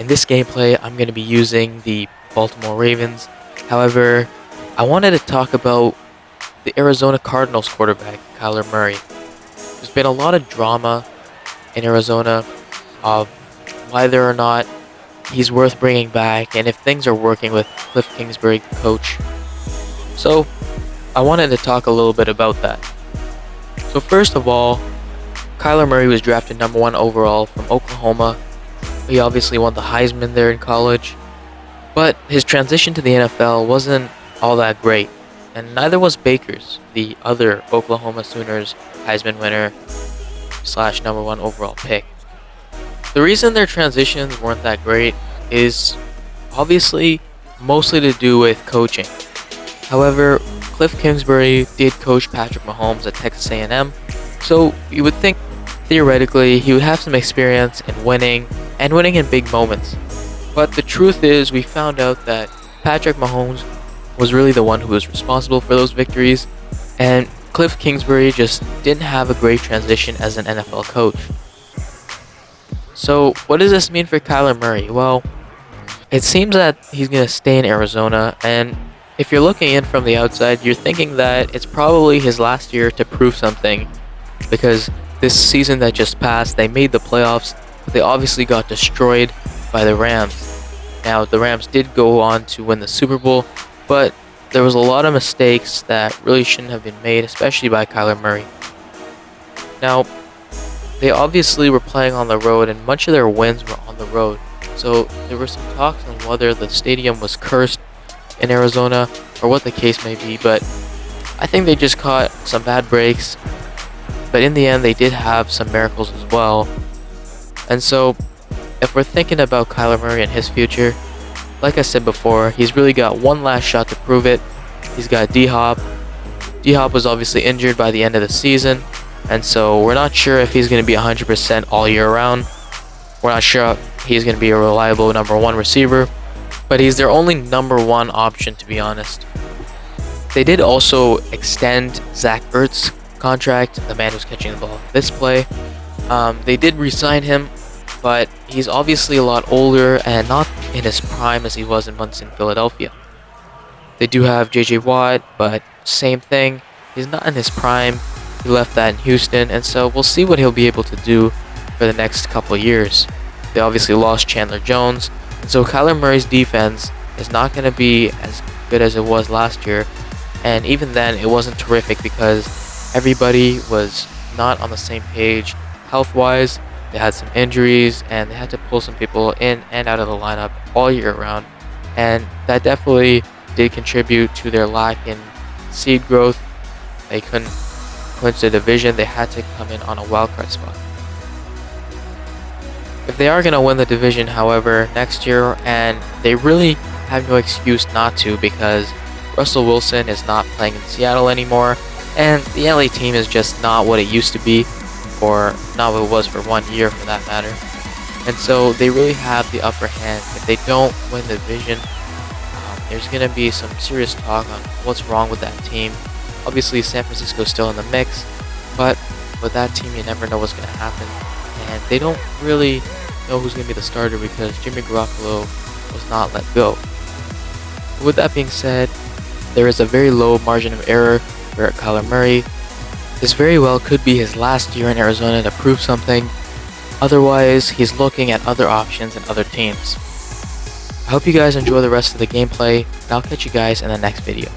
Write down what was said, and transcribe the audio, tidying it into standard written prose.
In this gameplay, I'm going to be using the Baltimore Ravens. However, I wanted to talk about the Arizona Cardinals quarterback, Kyler Murray. There's been a lot of drama in Arizona of whether or not he's worth bringing back and if things are working with Cliff Kingsbury, the coach. So, I wanted to talk a little bit about that. So first of all, Kyler Murray was drafted number 1 overall from Oklahoma. He obviously won the Heisman there in college, but his transition to the NFL wasn't all that great, and neither was Baker's, the other Oklahoma Sooners Heisman winner slash number 1 overall pick. The reason their transitions weren't that great is obviously mostly to do with coaching. However, Cliff Kingsbury did coach Patrick Mahomes at Texas A&M, so you would think theoretically he would have some experience in winning and winning in big moments. But the truth is, we found out that Patrick Mahomes was really the one who was responsible for those victories, and Cliff Kingsbury just didn't have a great transition as an NFL coach. So what does this mean for Kyler Murray? Well, it seems that he's going to stay in Arizona, and if you're looking in from the outside, you're thinking that it's probably his last year to prove something, because this season that just passed, they made the playoffs, but they obviously got destroyed by the Rams. Now, the Rams did go on to win the Super Bowl, but there was a lot of mistakes that really shouldn't have been made, especially by Kyler Murray. Now, they obviously were playing on the road, and much of their wins were on the road. So there were some talks on whether the stadium was cursed in Arizona or what the case may be, but I think they just caught some bad breaks. But in the end, they did have some miracles as well. And so, if we're thinking about Kyler Murray and his future, like I said before, he's really got one last shot to prove it. He's got D-Hop. D-Hop was obviously injured by the end of the season, and so we're not sure if he's going to be 100% all year round. We're not sure if he's going to be a reliable number 1 receiver, but he's their only number 1 option, to be honest. They did also extend Zach Ertz's contract, the man who's catching the ball this play. They did re-sign him, but he's obviously a lot older and not in his prime as he was once in Philadelphia. They do have J.J. Watt, but same thing. He's not in his prime. He left that in Houston, and so we'll see what he'll be able to do for the next couple of years. They obviously lost Chandler Jones, and so Kyler Murray's defense is not going to be as good as it was last year, and even then it wasn't terrific because everybody was not on the same page health-wise. They had some injuries, and they had to pull some people in and out of the lineup all year round, and that definitely did contribute to their lack in seed growth. They couldn't clinch the division. They had to come in on a wildcard spot. If they are going to win the division, however, next year, and they really have no excuse not to, because Russell Wilson is not playing in Seattle anymore, and the LA team is just not what it used to be, or not what it was for 1 year for that matter. And so they really have the upper hand. If they don't win the division, there's going to be some serious talk on what's wrong with that team. Obviously, San Francisco's still in the mix, but with that team, you never know what's going to happen. And they don't really know who's going to be the starter because Jimmy Garoppolo was not let go. With that being said, there is a very low margin of error for Kyler Murray. This very well could be his last year in Arizona to prove something. Otherwise, he's looking at other options and other teams. I hope you guys enjoy the rest of the gameplay, and I'll catch you guys in the next video.